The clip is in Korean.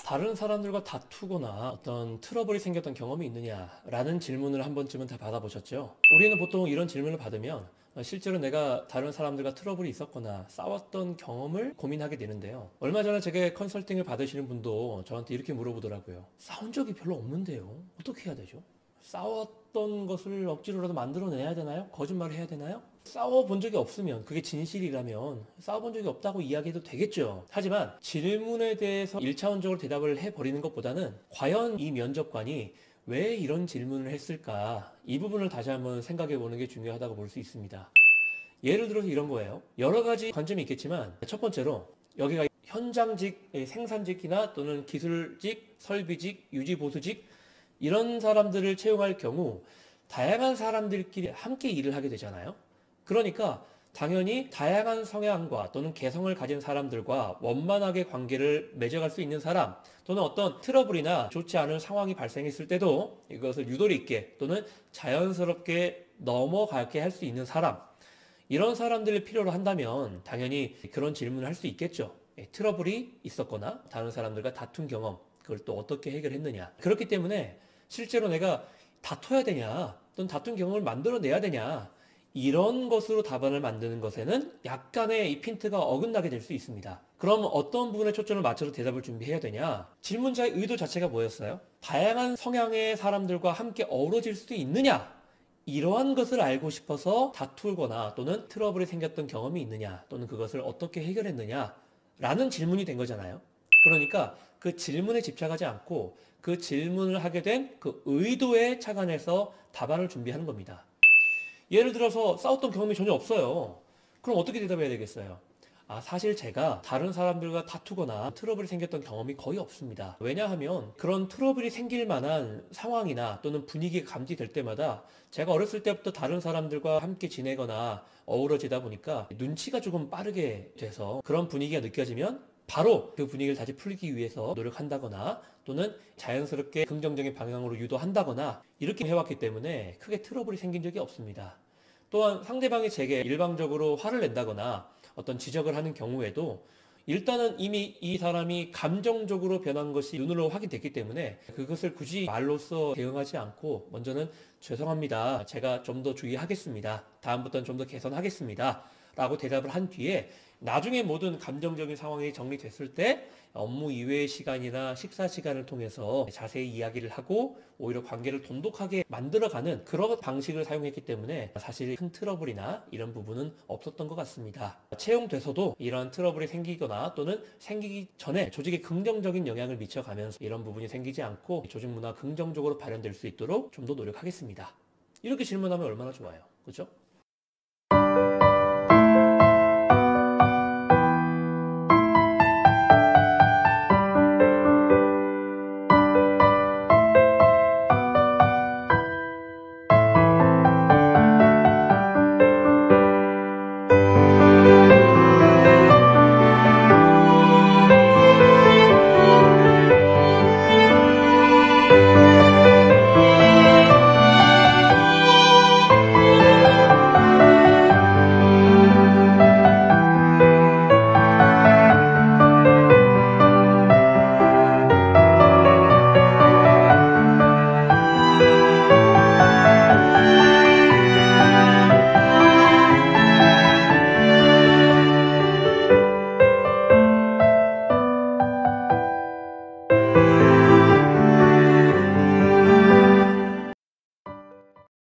다른 사람들과 다투거나 어떤 트러블이 생겼던 경험이 있느냐라는 질문을 한 번쯤은 다 받아보셨죠? 우리는 보통 이런 질문을 받으면 실제로 내가 다른 사람들과 트러블이 있었거나 싸웠던 경험을 고민하게 되는데요. 얼마 전에 제게 컨설팅을 받으시는 분도 저한테 이렇게 물어보더라고요. 싸운 적이 별로 없는데요. 어떻게 해야 되죠? 싸웠던 것을 억지로라도 만들어내야 되나요? 거짓말을 해야 되나요? 싸워본 적이 없으면, 그게 진실이라면 싸워본 적이 없다고 이야기해도 되겠죠. 하지만 질문에 대해서 1차원적으로 대답을 해버리는 것보다는 과연 이 면접관이 왜 이런 질문을 했을까, 이 부분을 다시 한번 생각해 보는 게 중요하다고 볼 수 있습니다. 예를 들어서 이런 거예요. 여러 가지 관점이 있겠지만 첫 번째로 여기가 현장직, 생산직이나 또는 기술직, 설비직, 유지보수직 이런 사람들을 채용할 경우 다양한 사람들끼리 함께 일을 하게 되잖아요. 그러니까 당연히 다양한 성향과 또는 개성을 가진 사람들과 원만하게 관계를 맺어갈 수 있는 사람, 또는 어떤 트러블이나 좋지 않은 상황이 발생했을 때도 이것을 유도리 있게 또는 자연스럽게 넘어가게 할 수 있는 사람, 이런 사람들을 필요로 한다면 당연히 그런 질문을 할 수 있겠죠. 트러블이 있었거나 다른 사람들과 다툰 경험, 그걸 또 어떻게 해결했느냐. 그렇기 때문에 실제로 내가 다퉈야 되냐, 또는 다툰 경험을 만들어내야 되냐, 이런 것으로 답안을 만드는 것에는 약간의 이 핀트가 어긋나게 될 수 있습니다. 그럼 어떤 부분에 초점을 맞춰서 대답을 준비해야 되냐? 질문자의 의도 자체가 뭐였어요? 다양한 성향의 사람들과 함께 어우러질 수도 있느냐? 이러한 것을 알고 싶어서 다투거나 또는 트러블이 생겼던 경험이 있느냐, 또는 그것을 어떻게 해결했느냐 라는 질문이 된 거잖아요. 그러니까 그 질문에 집착하지 않고 그 질문을 하게 된 그 의도에 착안해서 답안을 준비하는 겁니다. 예를 들어서 싸웠던 경험이 전혀 없어요. 그럼 어떻게 대답해야 되겠어요? 사실 제가 다른 사람들과 다투거나 트러블이 생겼던 경험이 거의 없습니다. 왜냐하면 그런 트러블이 생길 만한 상황이나 또는 분위기가 감지될 때마다 제가 어렸을 때부터 다른 사람들과 함께 지내거나 어우러지다 보니까 눈치가 조금 빠르게 돼서 그런 분위기가 느껴지면 바로 그 분위기를 다시 풀기 위해서 노력한다거나 또는 자연스럽게 긍정적인 방향으로 유도한다거나 이렇게 해왔기 때문에 크게 트러블이 생긴 적이 없습니다. 또한 상대방이 제게 일방적으로 화를 낸다거나 어떤 지적을 하는 경우에도 일단은 이미 이 사람이 감정적으로 변한 것이 눈으로 확인됐기 때문에 그것을 굳이 말로써 대응하지 않고 먼저는 죄송합니다. 제가 좀 더 주의하겠습니다. 다음부터는 좀 더 개선하겠습니다. 라고 대답을 한 뒤에 나중에 모든 감정적인 상황이 정리됐을 때 업무 이외의 시간이나 식사 시간을 통해서 자세히 이야기를 하고 오히려 관계를 돈독하게 만들어가는 그런 방식을 사용했기 때문에 사실 큰 트러블이나 이런 부분은 없었던 것 같습니다. 채용돼서도 이런 트러블이 생기거나 또는 생기기 전에 조직에 긍정적인 영향을 미쳐가면서 이런 부분이 생기지 않고 조직 문화가 긍정적으로 발현될 수 있도록 좀 더 노력하겠습니다. 이렇게 질문하면 얼마나 좋아요. 그렇죠?